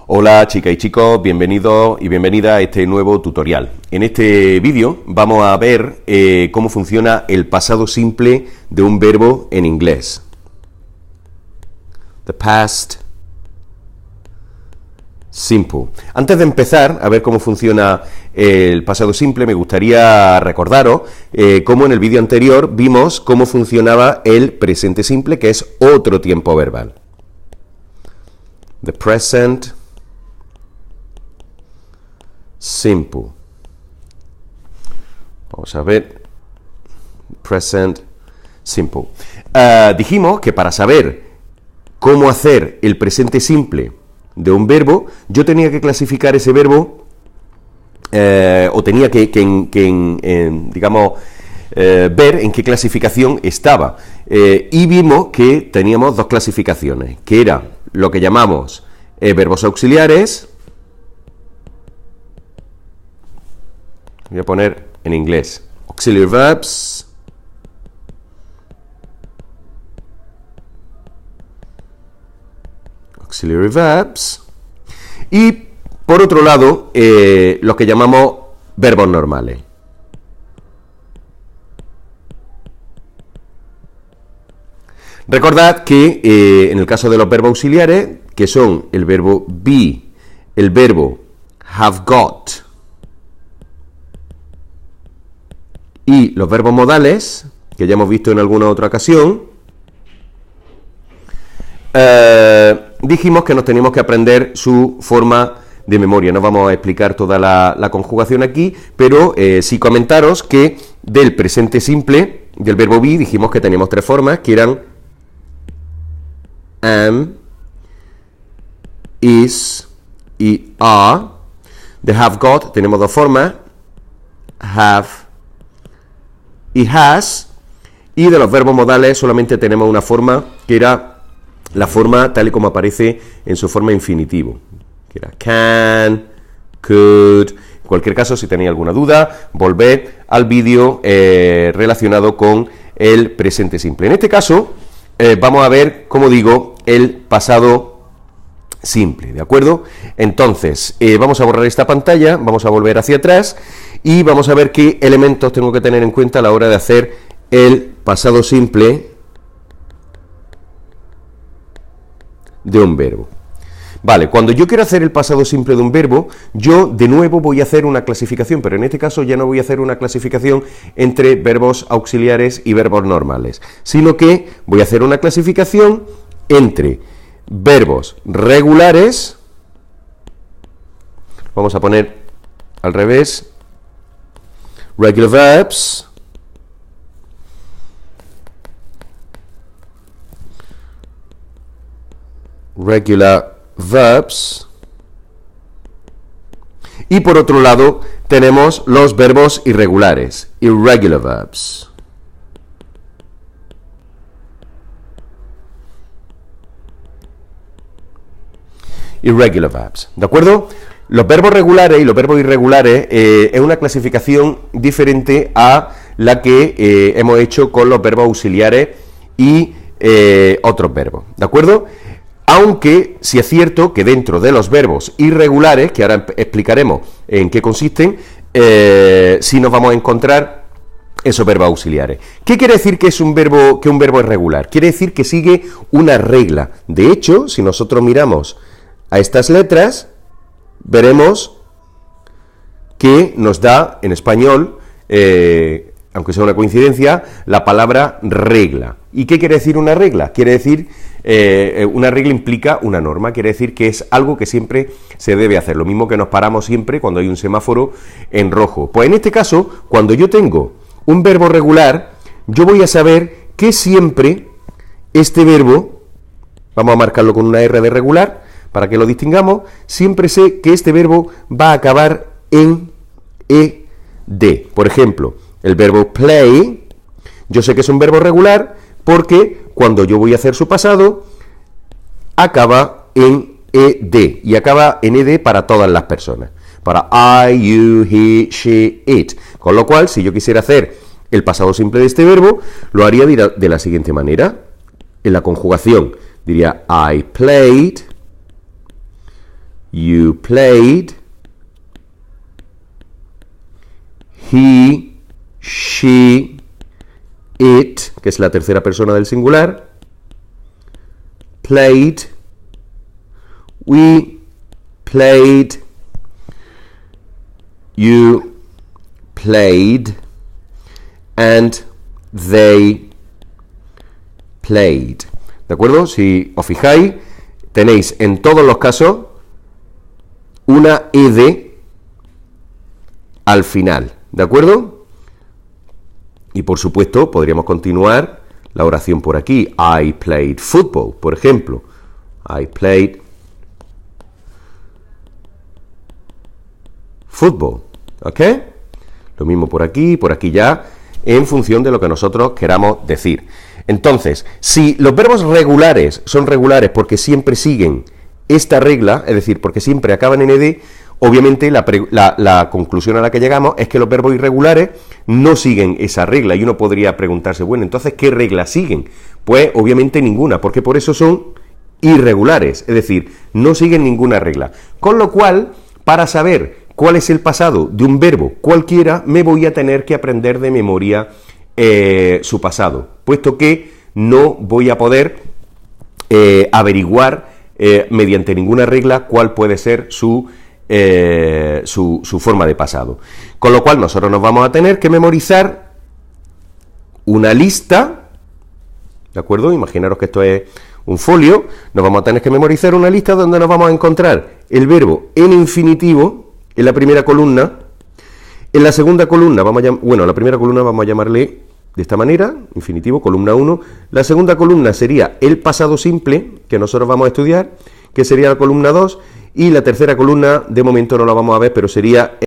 Hola chicas y chicos, bienvenidos y bienvenida a este nuevo tutorial. En este vídeo vamos a ver cómo funciona el pasado simple de un verbo en inglés. The past simple. Antes de empezar a ver cómo funciona el pasado simple, me gustaría recordaros cómo en el vídeo anterior vimos cómo funcionaba el presente simple, que es otro tiempo verbal. The present simple. Vamos a ver. Present simple. Dijimos que para saber cómo hacer el presente simple de un verbo, yo tenía que clasificar ese verbo, o tenía que ver en qué clasificación estaba. Y vimos que teníamos dos clasificaciones, que era lo que llamamos verbos auxiliares. Voy a poner en inglés auxiliary verbs, y por otro lado lo que llamamos verbos normales. Recordad que en el caso de los verbos auxiliares, que son el verbo be, el verbo have got y los verbos modales, que ya hemos visto en alguna otra ocasión, dijimos que nos teníamos que aprender su forma de memoria. No vamos a explicar toda la conjugación aquí, pero sí comentaros que del presente simple, del verbo be, dijimos que teníamos tres formas, que eran am, is y are. De have got tenemos dos formas, have y has, y de los verbos modales solamente tenemos una forma, que era la forma tal y como aparece en su forma infinitivo, que era can, could. En cualquier caso, si tenéis alguna duda, volved al vídeo relacionado con el presente simple. En este caso, vamos a ver, como digo, el pasado simple, ¿de acuerdo? Entonces, vamos a borrar esta pantalla, vamos a volver hacia atrás y vamos a ver qué elementos tengo que tener en cuenta a la hora de hacer el pasado simple de un verbo. Vale, cuando yo quiero hacer el pasado simple de un verbo, yo de nuevo voy a hacer una clasificación, pero en este caso ya no voy a hacer una clasificación entre verbos auxiliares y verbos normales, sino que voy a hacer una clasificación entre verbos regulares, vamos a poner al revés, regular verbs, y por otro lado tenemos los verbos irregulares, irregular verbs. Irregular verbs, ¿de acuerdo? Los verbos regulares y los verbos irregulares es una clasificación diferente a la que hemos hecho con los verbos auxiliares y otros verbos, ¿de acuerdo? Aunque sí es cierto que dentro de los verbos irregulares, que ahora explicaremos en qué consisten, sí nos vamos a encontrar esos verbos auxiliares. ¿Qué quiere decir que un verbo es regular? Quiere decir que sigue una regla. De hecho, si nosotros miramos a estas letras, veremos que nos da en español, aunque sea una coincidencia, la palabra regla. ¿Y qué quiere decir una regla? Quiere decir, una regla implica una norma, quiere decir que es algo que siempre se debe hacer, lo mismo que nos paramos siempre cuando hay un semáforo en rojo. Pues en este caso, cuando yo tengo un verbo regular, yo voy a saber que siempre este verbo, vamos a marcarlo con una R de regular, para que lo distingamos, siempre sé que este verbo va a acabar en ED. Por ejemplo, el verbo play, yo sé que es un verbo regular porque cuando yo voy a hacer su pasado, acaba en ED, y acaba en ED para todas las personas, para I, you, he, she, it. Con lo cual, si yo quisiera hacer el pasado simple de este verbo, lo haría de la siguiente manera. En la conjugación diría I played You played. He, she, it, que es la tercera persona del singular. Played. We played. You played. And they played. ¿De acuerdo? Si os fijáis, tenéis en todos los casos una ed al final. ¿De acuerdo? Y por supuesto, podríamos continuar la oración por aquí. I played football, por ejemplo. I played football. ¿Ok? Lo mismo por aquí ya, en función de lo que nosotros queramos decir. Entonces, si los verbos regulares son regulares porque siempre siguen esta regla, es decir, porque siempre acaban en ed, obviamente la conclusión a la que llegamos es que los verbos irregulares no siguen esa regla. Y uno podría preguntarse, bueno, entonces, ¿qué regla siguen? Pues obviamente ninguna, porque por eso son irregulares, es decir, no siguen ninguna regla. Con lo cual, para saber cuál es el pasado de un verbo cualquiera, me voy a tener que aprender de memoria su pasado, puesto que no voy a poder averiguar mediante ninguna regla cuál puede ser su forma de pasado. Con lo cual nosotros nos vamos a tener que memorizar una lista, ¿de acuerdo? Imaginaros que esto es un folio, nos vamos a tener que memorizar una lista donde nos vamos a encontrar el verbo en infinitivo en la primera columna. En la segunda columna, la primera columna vamos a llamarle de esta manera, infinitivo, columna 1. La segunda columna sería el pasado simple, que nosotros vamos a estudiar, que sería la columna 2. Y la tercera columna, de momento no la vamos a ver, pero sería